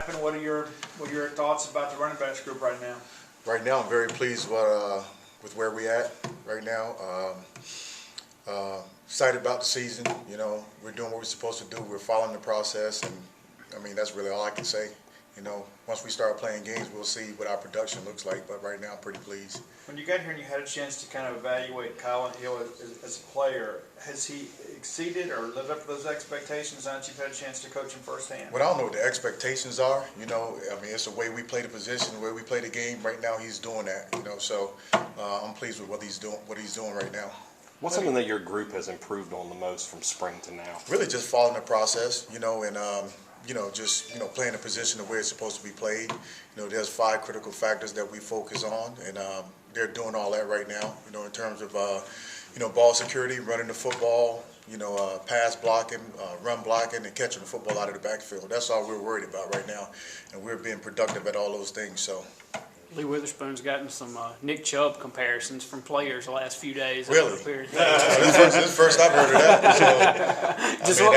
happened. What are your thoughts about the running backs group right now? Right now, I'm very pleased with where we at right now. Excited about the season. You know, we're doing what we're supposed to do. We're following the process, and I mean that's really all I can say. You know, once we start playing games, we'll see what our production looks like. But right now, I'm pretty pleased. When you got here and you had a chance to kind of evaluate Kylan Hill as a player, has he exceeded or lived up to those expectations now that you've had a chance to coach him firsthand? Well, I don't know what the expectations are. You know, I mean, it's the way we play the position, the way we play the game. Right now, he's doing that. You know, so I'm pleased with what he's doing right now. What's something that your group has improved on the most from spring to now? Really, just following the process. You know, and you know, just, you know, playing the position the way it's supposed to be played. You know, there's 5 critical factors that we focus on, and they're doing all that right now. You know, in terms of, you know, ball security, running the football, you know, pass blocking, run blocking, and catching the football out of the backfield. That's all we're worried about right now, and we're being productive at all those things. So. Lee Witherspoon's gotten some Nick Chubb comparisons from players the last few days. Really? This is the first I've heard of that. So,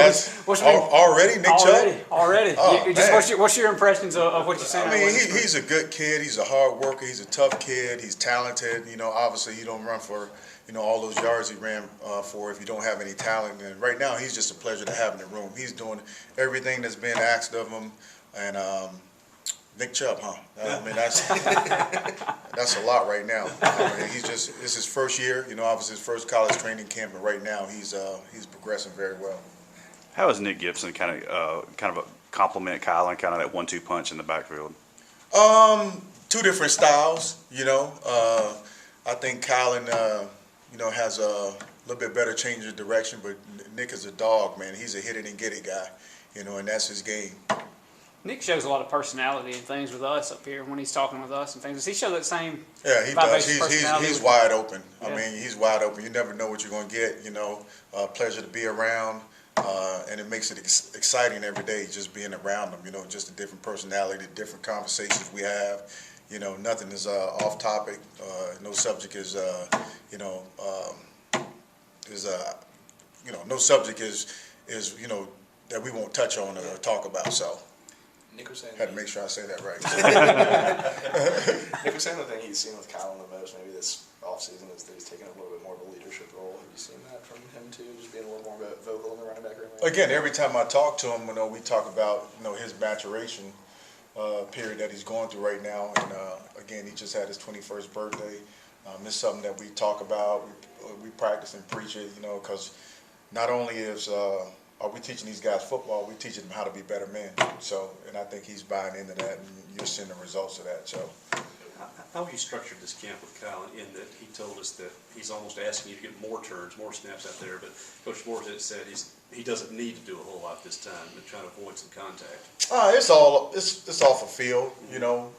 already Nick Chubb? Already. Oh, what's your impressions of what you're saying? I mean, he's a good kid. He's a hard worker. He's a tough kid. He's talented. You know, obviously you don't run for, you know, all those yards he ran for if you don't have any talent. And right now he's just a pleasure to have in the room. He's doing everything that's been asked of him. And Nick Chubb, huh? I mean, that's a lot right now. I mean, it's his first year, you know, obviously his first college training camp, and right now he's progressing very well. How is Nick Gibson kind of a compliment Kylan, kind of that 1-2 punch in the backfield? 2 different styles, you know. I think Kylan, you know, has a little bit better change of direction, but Nick is a dog, man. He's a hit it and get it guy, you know, and that's his game. Nick shows a lot of personality and things with us up here when he's talking with us and things. Does he show that same? Yeah, he does. He's wide open. Yeah. I mean, he's wide open. You never know what you're going to get. You know, pleasure to be around, and it makes it exciting every day just being around him. You know, just a different personality, different conversations we have. You know, nothing is off topic. No subject is you know no subject is you know that we won't touch on or talk about. So. Nick was saying had to make sure I say that right. Nick was saying the thing he's seen with Kylan the most maybe this offseason is that he's taken a little bit more of a leadership role. Have you seen that from him too, just being a little more vocal in the running back room? Again, every time I talk to him, you know, we talk about, you know, his maturation period that he's going through right now, and again, he just had his 21st birthday. It's something that we talk about, we practice and preach it, you know, because not only are we teaching these guys football, we're teaching them how to be better men. So, and I think he's buying into that, and you're seeing the results of that. So, how have you structured this camp with Kylan in that he told us that he's almost asking you to get more turns, more snaps out there, but Coach Moore said he doesn't need to do a whole lot this time and trying to avoid some contact. It's off a field, you know.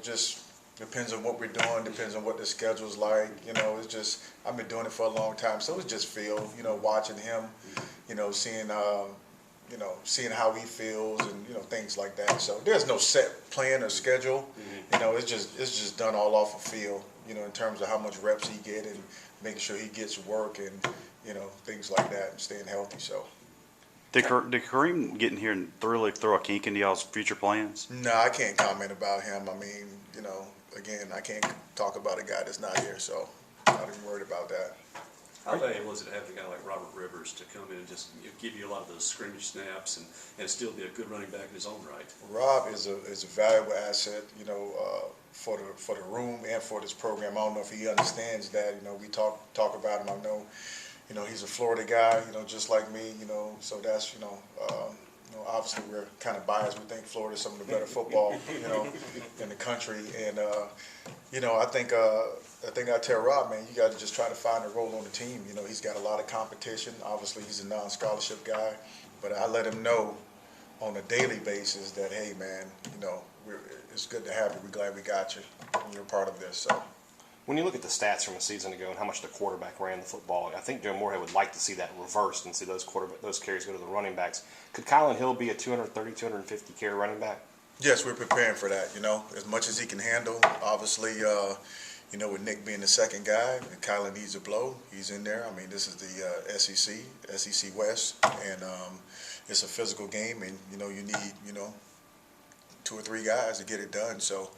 Just depends on what we're doing, depends on what the schedule's like. You know, it's just I've been doing it for a long time, so it's just feel. You know, watching him. You know, seeing how he feels and, you know, things like that. So there's no set plan or schedule. You know, it's just done all off a field, you know, in terms of how much reps he get and making sure he gets work and, you know, things like that and staying healthy. So. Did Kareem getting here and really throw a kink into y'all's future plans? No, I can't comment about him. I mean, you know, again, I can't talk about a guy that's not here, so I'm not even worried about that. How valuable is it to have a guy like Robert Rivers to come in and just give you a lot of those scrimmage snaps and still be a good running back in his own right? Rob is a valuable asset, you know, for the room and for this program. I don't know if he understands that. You know, we talk about him. I know, you know, he's a Florida guy, you know, just like me. You know, so that's obviously we're kind of biased. We think Florida's some of the better football, you know, in the country. And you know, I think I tell Rob, man, you got to just try to find a role on the team. You know, he's got a lot of competition. Obviously, he's a non-scholarship guy, but I let him know on a daily basis that, hey, man, you know, it's good to have you. We're glad we got you, and you're part of this. So. When you look at the stats from a season ago and how much the quarterback ran the football, I think Joe Moorhead would like to see that reversed and see those carries go to the running backs. Could Kylan Hill be a 230, 250 carry running back? Yes, we're preparing for that, you know, as much as he can handle. Obviously, you know, with Nick being the second guy, and Kylan needs a blow. He's in there. I mean, this is the SEC West, and it's a physical game, and, you know, you need, you know, 2 or 3 guys to get it done. So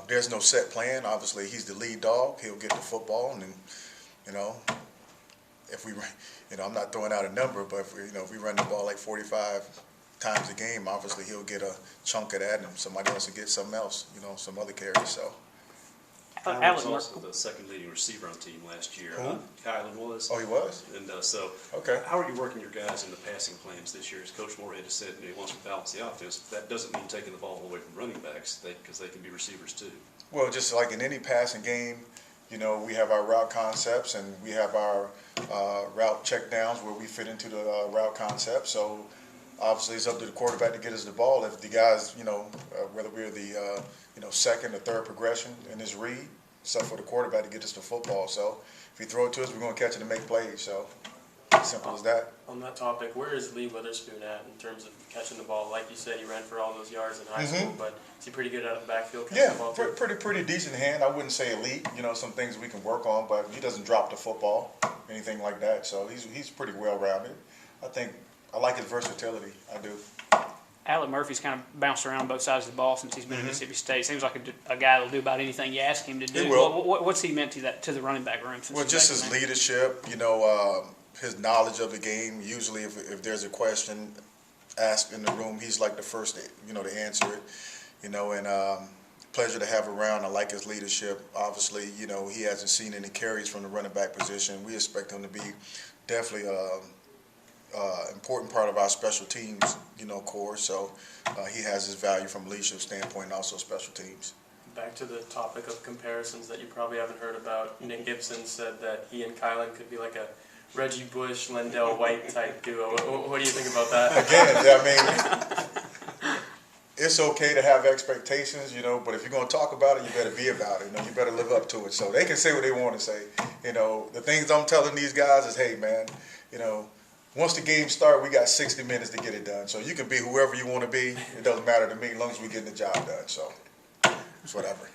there's no set plan. Obviously, he's the lead dog. He'll get the football, and then, you know, if we, you know, I'm not throwing out a number, but if we, you know, if we run the ball like 45 times a game, obviously he'll get a chunk of that, and somebody else will get something else, you know, some other carries. So. Kylan was also the second leading receiver on the team last year. Who? Kylan was. Oh, he was? And so, Okay. how are you working your guys in the passing plans this year? As Coach Moorhead has said, he wants to balance the offense. That doesn't mean taking the ball away from running backs, because they can be receivers too. Well, just like in any passing game, you know, we have our route concepts and we have our route checkdowns where we fit into the route concept. So obviously it's up to the quarterback to get us the ball. If the guys, you know, whether we're the you know, second or third progression in his read, it's up for the quarterback to get us the football. So if he throw it to us, we're going to catch it and make plays. So simple as that. On that topic, where is Lee Witherspoon at in terms of catching the ball? Like you said, he ran for all those yards in high school, but is he pretty good out of the backfield catching Yeah, the ball too? pretty decent hand. I wouldn't say elite. You know, some things we can work on, but he doesn't drop the football, anything like that. So he's pretty well rounded. I like his versatility. I do. Alec Murphy's kind of bounced around both sides of the ball since he's been at Mississippi State. Seems like a guy that'll do about anything you ask him to do. He will. What's he meant to the running back room? Since Well, he's just back his in there? leadership, you know, his knowledge of the game. Usually if there's a question asked in the room, he's like the first, you know, to answer it, you know, and pleasure to have around. I like his leadership. Obviously, you know, he hasn't seen any carries from the running back position. We expect him to be definitely important part of our special teams, you know, core. So he has his value from a leadership standpoint and also special teams. Back to the topic of comparisons that you probably haven't heard about. Nick Gibson said that he and Kylan could be like a Reggie Bush, Lendell White type duo. What do you think about that? Again, I mean, it's okay to have expectations, you know, but if you're going to talk about it, you better be about it. You know, you better live up to it. So they can say what they want to say. You know, the things I'm telling these guys is, hey, man, you know, once the game starts, we got 60 minutes to get it done. So you can be whoever you want to be. It doesn't matter to me as long as we're getting the job done. So it's whatever.